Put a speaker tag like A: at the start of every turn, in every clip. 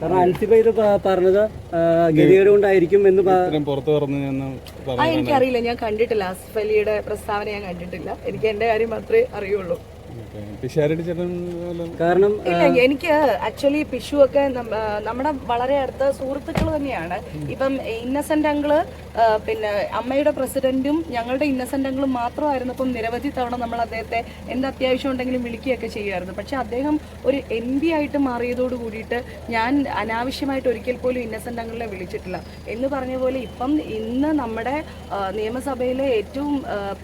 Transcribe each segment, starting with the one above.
A: കാരണം അൻസിബ ഇത് പറഞ്ഞത് ഗതികേട് കൊണ്ടായിരിക്കും എന്ന്
B: പുറത്തു പറഞ്ഞു.
C: എനിക്കറിയില്ല, ഞാൻ കണ്ടിട്ടില്ല. ആസിഫ് അലിയുടെ പ്രസ്താവന ഞാൻ കണ്ടിട്ടില്ല. എനിക്ക് എന്റെ കാര്യം മാത്രമേ അറിയുള്ളൂ.
A: കാരണം
C: ഇല്ല, എനിക്ക് ആക്ച്വലി പിഷു ഒക്കെ നമ്മുടെ വളരെ അടുത്ത സുഹൃത്തുക്കൾ തന്നെയാണ്. ഇപ്പം ഇന്നസെന്റ് അങ്കിള് പിന്നെ അമ്മയുടെ പ്രസിഡന്റും ഞങ്ങളുടെ ഇന്നസെന്റ് അങ്കിളും മാത്രമായിരുന്നപ്പം നിരവധി തവണ നമ്മൾ അദ്ദേഹത്തെ എന്ത് അത്യാവശ്യം ഉണ്ടെങ്കിലും വിളിക്കുകയൊക്കെ ചെയ്യുമായിരുന്നു. പക്ഷെ അദ്ദേഹം ഒരു MP ആയിട്ട് മാറിയതോട് കൂടിയിട്ട് ഞാൻ അനാവശ്യമായിട്ട് ഒരിക്കൽ പോലും ഇന്നസെന്റ് അങ്കിളിനെ വിളിച്ചിട്ടില്ല. എന്ന് പറഞ്ഞ പോലെ ഇപ്പം ഇന്ന് നമ്മുടെ നിയമസഭയിലെ ഏറ്റവും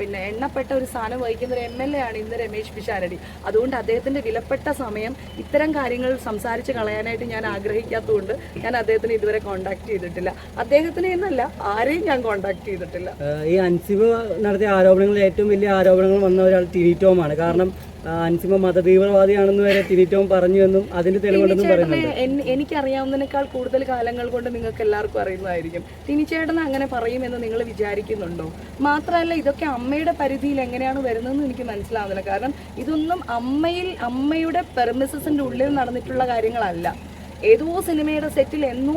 C: പിന്നെ എണ്ണപ്പെട്ട ഒരു സ്ഥാനം വഹിക്കുന്ന ഒരു MLA ആണ് ഇന്ന് രമേശ് പിഷാരടി. അതുകൊണ്ട് അദ്ദേഹത്തിന്റെ വിലപ്പെട്ട സമയം ഇത്തരം കാര്യങ്ങൾ സംസാരിച്ച് കളയാനായിട്ട് ഞാൻ ആഗ്രഹിക്കാത്തതുകൊണ്ട് ഞാൻ അദ്ദേഹത്തിന് ഇതുവരെ കോണ്ടാക്ട് ചെയ്തിട്ടില്ല. അദ്ദേഹത്തിന് എന്നല്ല, ആരെയും ഞാൻ കോണ്ടാക്ട് ചെയ്തിട്ടില്ല.
A: ഈ അൻസിബ നടത്തിയ ആരോപണങ്ങളിൽ ഏറ്റവും വലിയ ആരോപണങ്ങൾ വന്ന ഒരാൾ ടിനി ടോമാണ്. കാരണം അൻസിബ മതതീവ്രവാദിയാണെന്ന് വരെ ടിനി ടോം പറഞ്ഞു എന്നും അതിന്റെ തെളിവുണ്ടെന്നും പറയുന്നുണ്ട്.
C: എനിക്കറിയാവുന്നതിനേക്കാൾ കൂടുതൽ കാലങ്ങൾ കൊണ്ട് നിങ്ങൾക്ക് എല്ലാവർക്കും അറിയുന്നതായിരിക്കും. ടിനിച്ചേട്ടൻ അങ്ങനെ പറയുമെന്ന് നിങ്ങൾ വിചാരിക്കുന്നുണ്ടോ? മാത്രമല്ല, ഇതൊക്കെ അമ്മയുടെ പരിധിയിൽ എങ്ങനെയാണ് വരുന്നതെന്ന് എനിക്ക് മനസ്സിലാവുന്നില്ല. കാരണം ഇതൊന്നും അമ്മയുടെ പെർമിസസിന്റെ ഉള്ളിൽ നടന്നിട്ടുള്ള കാര്യങ്ങളല്ല. ഏതോ സിനിമയുടെ സെറ്റിൽ എന്നോ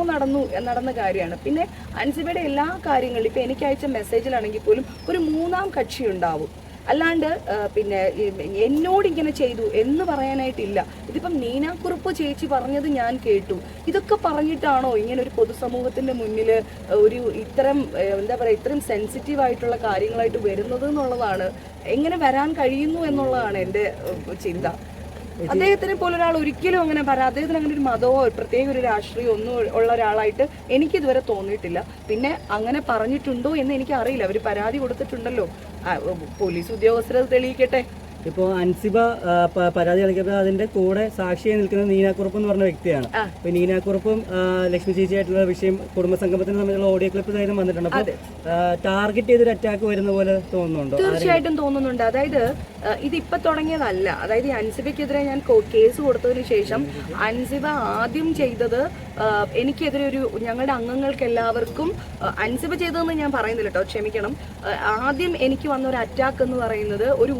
C: നടന്ന കാര്യമാണ്. പിന്നെ അൻസിബയുടെ എല്ലാ കാര്യങ്ങളും ഇപ്പം എനിക്ക് അയച്ച മെസ്സേജിലാണെങ്കിൽ പോലും ഒരു മൂന്നാം കക്ഷി ഉണ്ടാവും. അല്ലാണ്ട് പിന്നെ എന്നോട് ഇങ്ങനെ ചെയ്തു എന്ന് പറയാനായിട്ടില്ല. ഇതിപ്പം നീനാക്കുറുപ്പ് ചേച്ചി പറഞ്ഞത് ഞാൻ കേട്ടു. ഇതൊക്കെ പറഞ്ഞിട്ടാണോ ഇങ്ങനെ ഒരു പൊതുസമൂഹത്തിന്റെ മുന്നിൽ ഒരു ഇത്തരം എന്താ പറയുക ഇത്രയും സെൻസിറ്റീവ് ആയിട്ടുള്ള കാര്യങ്ങളായിട്ട് വരുന്നത് എന്നുള്ളതാണ്. എങ്ങനെ വരാൻ കഴിയുന്നു എന്നുള്ളതാണ് എൻ്റെ ചിന്ത. അദ്ദേഹത്തിനെ പോലെ ഒരാൾ ഒരിക്കലും അങ്ങനെ അദ്ദേഹത്തിന് അങ്ങനെ ഒരു മതമോ പ്രത്യേക ഒരു രാഷ്ട്രീയമോ ഒന്നും ഉള്ള ഒരാളായിട്ട് എനിക്കിതുവരെ തോന്നിയിട്ടില്ല. പിന്നെ അങ്ങനെ പറഞ്ഞിട്ടുണ്ടോ എന്ന് എനിക്ക് അറിയില്ല. അവർ പരാതി കൊടുത്തിട്ടുണ്ടല്ലോ, പോലീസ് ഉദ്യോഗസ്ഥരത് തെളിയിക്കട്ടെ.
A: ഇപ്പോൾ അൻസിബ പരാതി നൽകിയപ്പോൾ അതിന്റെ കൂടെ സാക്ഷിയായി നിൽക്കുന്നത് നീനാക്കുറുപ്പ് എന്ന് പറഞ്ഞ വ്യക്തിയാണ്. അപ്പൊ നീനാക്കുറുപ്പും ലക്ഷ്മി ചേച്ചിയായിട്ടുള്ള വിഷയം കുടുംബസംഗമത്തിന് തമ്മിലുള്ള ഓഡിയോ ക്ലിപ്പ് സഹിതം വന്നിട്ടുണ്ട്. അപ്പോൾ ടാർഗറ്റ് ചെയ്തൊരു അറ്റാക്ക് വരുന്ന പോലെ തോന്നുന്നുണ്ടോ?
C: തീർച്ചയായിട്ടും തോന്നുന്നുണ്ട്. അതായത് ഇതിപ്പോ തുടങ്ങിയതല്ല. അതായത് അൻസിബയ്ക്കെതിരെ ഞാൻ കേസ് കൊടുത്തതിന് ശേഷം അൻസിബ ആദ്യം ചെയ്തത് എനിക്കെതിരെ ഞങ്ങളുടെ അംഗങ്ങൾക്ക് എല്ലാവർക്കും അൻസിബ ചെയ്തതെന്ന് ഞാൻ പറയുന്നില്ല കേട്ടോ, ക്ഷമിക്കണം. ആദ്യം എനിക്ക് വന്ന ഒരു അറ്റാക്ക് എന്ന് പറയുന്നത് ഒരു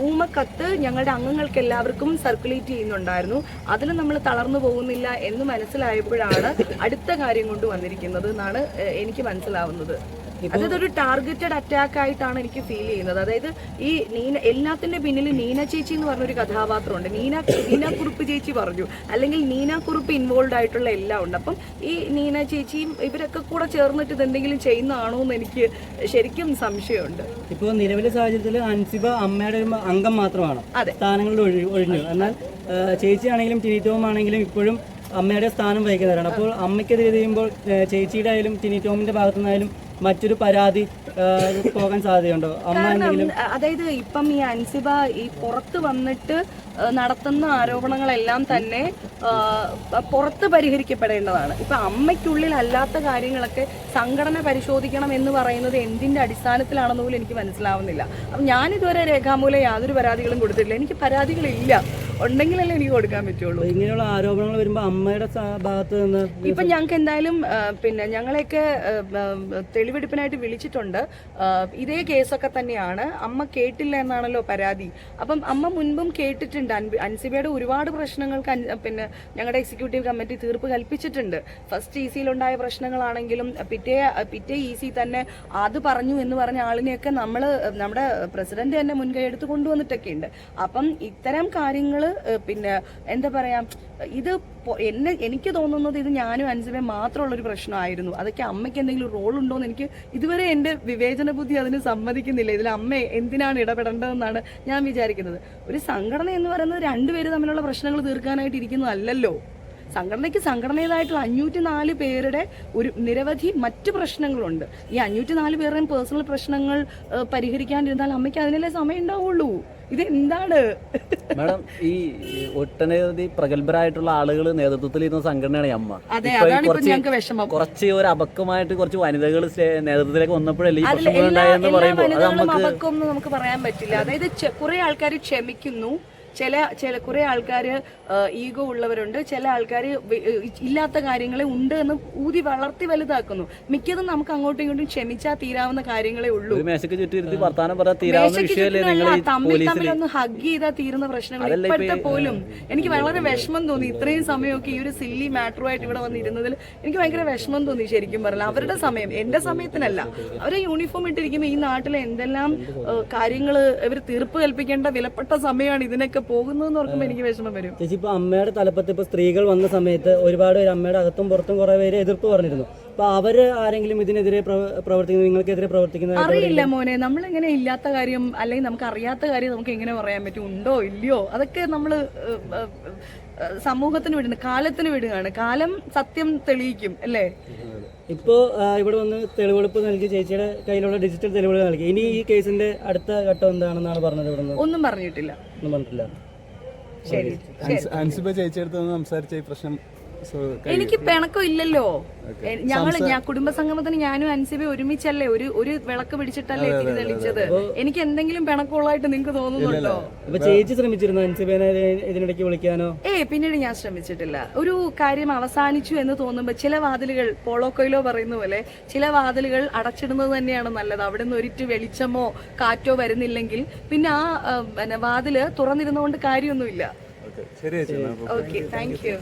C: ഊമക്കത്ത് ഞങ്ങളുടെ അംഗങ്ങൾക്ക് എല്ലാവർക്കും സർക്കുലേറ്റ് ചെയ്യുന്നുണ്ടായിരുന്നു. അതിൽ നമ്മൾ തളർന്നു പോകുന്നില്ല എന്ന് മനസ്സിലായപ്പോഴാണ് അടുത്ത കാര്യം കൊണ്ട് വന്നിരിക്കുന്നത് എന്നാണ് എനിക്ക് മനസ്സിലാവുന്നത്. അതായത് ഒരു ടാർഗറ്റഡ് അറ്റാക്ക് ആയിട്ടാണ് എനിക്ക് ഫീൽ ചെയ്യുന്നത്. അതായത് ഈ എല്ലാത്തിന്റെ പിന്നിൽ നീന ചേച്ചി എന്ന് പറഞ്ഞൊരു കഥാപാത്രമുണ്ട്. നീനാക്കുറുപ്പ് ചേച്ചി പറഞ്ഞു, അല്ലെങ്കിൽ നീനാക്കുറുപ്പ് ഇൻവോൾവ് ആയിട്ടുള്ള എല്ലാം ഉണ്ട്. അപ്പം ഈ നീന ചേച്ചിയും ഇവരൊക്കെ കൂടെ ചേർന്നിട്ട് ഇതെന്തെങ്കിലും ചെയ്യുന്നതാണോ എന്ന് എനിക്ക് ശരിക്കും സംശയമുണ്ട്.
A: ഇപ്പോൾ നിലവിലെ സാഹചര്യത്തിൽ അൻസിബ അമ്മയുടെ ഒരു അംഗം മാത്രമാണ്, സ്ഥാനങ്ങളിൽ ഒഴിഞ്ഞു. എന്നാൽ ചേച്ചിയാണെങ്കിലും ടിനി ടോം ആണെങ്കിലും ഇപ്പോഴും അമ്മയുടെ സ്ഥാനം വഹിക്കുന്നവരാണ്. അപ്പോൾ അമ്മയ്ക്കെതിരെ ചെയ്യുമ്പോൾ ചേച്ചിയുടെ ആയാലും ടിനി ടോമിന്റെ ഭാഗത്തുനിന്നായാലും മറ്റൊരു പരാതി പോകാൻ സാധ്യതയുണ്ടോ?
C: അതായത് ഇപ്പം ഈ അൻസിബ ഈ പുറത്ത് വന്നിട്ട് നടത്തുന്ന ആരോപണങ്ങളെല്ലാം തന്നെ പുറത്ത് പരിഹരിക്കപ്പെടേണ്ടതാണ്. ഇപ്പൊ അമ്മയ്ക്കുള്ളിൽ അല്ലാത്ത കാര്യങ്ങളൊക്കെ സംഘടന പരിശോധിക്കണം എന്ന് പറയുന്നത് എന്തിന്റെ അടിസ്ഥാനത്തിലാണെന്ന് പോലും എനിക്ക് മനസ്സിലാവുന്നില്ല. അപ്പം ഞാനിതുവരെ രേഖാമൂലം യാതൊരു പരാതികളും കൊടുത്തിട്ടില്ല. എനിക്ക് പരാതികളില്ല, ഉണ്ടെങ്കിലല്ലേ എനിക്ക് കൊടുക്കാൻ പറ്റുള്ളൂ.
A: ഇങ്ങനെയുള്ള ആരോപണങ്ങൾ വരുമ്പോൾ അമ്മയുടെ ഭാഗത്ത് നിന്ന്
C: ഇപ്പൊ ഞങ്ങൾക്ക് എന്തായാലും പിന്നെ ഞങ്ങളെയൊക്കെ തെളിവെടുപ്പിനായിട്ട് വിളിച്ചിട്ടുണ്ട്. ഇതേ കേസൊക്കെ തന്നെയാണ്. അമ്മ കേട്ടില്ല എന്നാണല്ലോ പരാതി. അപ്പം അമ്മ മുൻപും കേട്ടിട്ടുണ്ട്. അൻസിബയുടെ ഒരുപാട് പ്രശ്നങ്ങൾക്ക് പിന്നെ ഞങ്ങളുടെ എക്സിക്യൂട്ടീവ് കമ്മിറ്റി തീർപ്പ് കൽപ്പിച്ചിട്ടുണ്ട്. ഫസ്റ്റ് EC-യിലുണ്ടായ പ്രശ്നങ്ങളാണെങ്കിലും പിറ്റേ EC തന്നെ അത് പറഞ്ഞു എന്ന് പറഞ്ഞ ആളിനെയൊക്കെ നമ്മുടെ പ്രസിഡന്റ് തന്നെ മുൻകൈ എടുത്ത് കൊണ്ടുവന്നിട്ടൊക്കെ ഉണ്ട്. അപ്പം ഇത്തരം കാര്യങ്ങൾ പിന്നെ എന്താ പറയാ, ഇത് എനിക്ക് തോന്നുന്നത് ഇത് ഞാനും അൻസിബയും മാത്രമുള്ളൊരു പ്രശ്നമായിരുന്നു. അതൊക്കെ അമ്മയ്ക്ക് എന്തെങ്കിലും റോൾ ഉണ്ടോ എന്ന് എനിക്ക് ഇതുവരെ എൻ്റെ വിവേചന ബുദ്ധി അതിന് സമ്മതിക്കുന്നില്ല. ഇതിൽ അമ്മ എന്തിനാണ് ഇടപെടേണ്ടതെന്നാണ് ഞാൻ വിചാരിക്കുന്നത്. ഒരു സംഘടന എന്ന് പറയുന്നത് രണ്ടുപേര് തമ്മിലുള്ള പ്രശ്നങ്ങൾ തീർക്കാനായിട്ട് ഇരിക്കുന്നതല്ലല്ലോ. സംഘടനയ്ക്ക് സംഘടനയുടേതായിട്ടുള്ള 504 പേരുടെ ഒരു നിരവധി മറ്റ് പ്രശ്നങ്ങളുണ്ട്. ഈ 504 പേരുടെയും പേഴ്സണൽ പ്രശ്നങ്ങൾ പരിഹരിക്കാണ്ടിരുന്നാൽ അമ്മയ്ക്ക് അതിനല്ലേ സമയം ഉണ്ടാവുള്ളൂ. ഇതെന്താണ്
D: മാഡം? ഈ ഒട്ടനവധി പ്രഗത്ഭരായിട്ടുള്ള ആളുകൾ നേതൃത്വത്തിൽ ഇരുന്ന സംഘടനയാണ് അമ്മ. കുറച്ച് ഒരു അബക്കമായിട്ട് കുറച്ച് വനിതകൾ നേതൃത്വത്തിലേക്ക് വന്നപ്പോഴല്ലേ ഈ പ്രശ്നങ്ങൾ ഉണ്ടായെന്ന് പറയുമ്പോൾ
C: അബക്കം നമുക്ക് പറയാൻ പറ്റില്ല. അതായത് കുറെ ആൾക്കാർ ക്ഷമിക്കുന്നു, ചില കുറെ ആൾക്കാർ ഈഗോ ഉള്ളവരുണ്ട്, ചില ആൾക്കാർ ഇല്ലാത്ത കാര്യങ്ങളെ ഉണ്ട് എന്ന് ഊതി വളർത്തി വലുതാക്കുന്നു. മിക്കതും നമുക്ക് അങ്ങോട്ടും ഇങ്ങോട്ടും ക്ഷമിച്ചാൽ തീരാവുന്ന കാര്യങ്ങളെ ഉള്ളൂ. തമ്മിലൊന്ന് ഹഗ് ചെയ്താൽ തീരുന്ന പ്രശ്നങ്ങൾ ഇപ്പോഴത്തെ പോലും. എനിക്ക് വളരെ വിഷമം തോന്നി ഇത്രയും സമയമൊക്കെ ഈ ഒരു സില്ലി മാറ്ററുമായിട്ട് ഇവിടെ വന്നിരുന്നതിൽ എനിക്ക് ഭയങ്കര വിഷമം തോന്നി. ശരിക്കും പറഞ്ഞാൽ അവരുടെ സമയം, എന്റെ സമയത്തിനല്ല. അവരെ യൂണിഫോം ഇട്ടിരിക്കുമ്പോൾ ഈ നാട്ടിലെ എന്തെല്ലാം കാര്യങ്ങൾ ഇവർ തീർപ്പ് കൽപ്പിക്കേണ്ട വിലപ്പെട്ട സമയമാണ് ഇതിനൊക്കെ പോകുന്നതെന്ന് ഓർക്കുമ്പോൾ എനിക്ക് വിഷമം വരും.
A: ചേച്ചി, ഇപ്പൊ അമ്മയുടെ തലപ്പത്ത് ഇപ്പൊ സ്ത്രീകൾ വന്ന സമയത്ത് ഒരുപാട് പേര് അമ്മയുടെ അകത്തും പുറത്തും കുറെ പേര് എതിർപ്പ് പറഞ്ഞിരുന്നു. അപ്പൊ അവര് ആരെങ്കിലും ഇതിനെതിരെ പ്രവർത്തിക്കുന്നു, നിങ്ങൾക്കെതിരെ പ്രവർത്തിക്കുന്ന?
C: അറിയില്ല മോനെ, നമ്മളിങ്ങനെ ഇല്ലാത്ത കാര്യം അല്ലെങ്കിൽ നമുക്ക് അറിയാത്ത കാര്യം നമുക്ക് എങ്ങനെ പറയാൻ പറ്റും? ഉണ്ടോ ഇല്ലയോ? അതൊക്കെ നമ്മള് സമൂഹത്തിന് വിടുന്നു, കാലത്തിന് വിടുകയാണ്. കാലം സത്യം തെളിയിക്കും അല്ലേ?
A: ഇപ്പോ ഇവിടെ വന്ന് തെളിവെടുപ്പ് നൽകി, ചേച്ചിയുടെ കയ്യിലുള്ള ഡിജിറ്റൽ തെളിവുകൾ നൽകി. ഇനി ഈ കേസിന്റെ അടുത്ത ഘട്ടം എന്താണെന്നാണ് പറഞ്ഞത്? ഇവിടെ
C: ഒന്നും പറഞ്ഞിട്ടില്ല.
A: ശരി.
B: അൻസിബ ചേച്ചിയെടുത്ത് സംസാരിച്ച ഈ പ്രശ്നം
C: എനിക്ക് പിണക്കം ഇല്ലല്ലോ. ഞാൻ കുടുംബസംഗമത്തിന് ഞാനും അൻസിബ ഒരുമിച്ചല്ലേ ഒരു വിളക്ക് പിടിച്ചിട്ടല്ലേ തിരി തെളിച്ചത്. എനിക്ക് എന്തെങ്കിലും പിണക്കമുള്ളതായിട്ട് നിങ്ങൾക്ക് തോന്നുന്നുണ്ടോ?
A: ചേച്ചി ശ്രമിച്ചിരുന്നു അൻസിബേനെ ഇതിനിടയ്ക്ക് വിളിക്കാനോ?
C: പിന്നീട് ഞാൻ ശ്രമിച്ചിട്ടില്ല. ഒരു കാര്യം അവസാനിച്ചു എന്ന് തോന്നുമ്പോൾ ചില വാതിലുകൾ, പോളോ കൊയിലോ പറയുന്ന പോലെ, ചില വാതിലുകൾ അടച്ചിടുന്നത് തന്നെയാണ് നല്ലത്. അവിടെ നിന്ന് ഒരിറ്റ് വെളിച്ചമോ കാറ്റോ വരുന്നില്ലെങ്കിൽ പിന്നെ ആ വാതില് തുറന്നിരുന്നുകൊണ്ട് കാര്യമൊന്നുമില്ല.
B: ശരി.
C: Okay, thank you.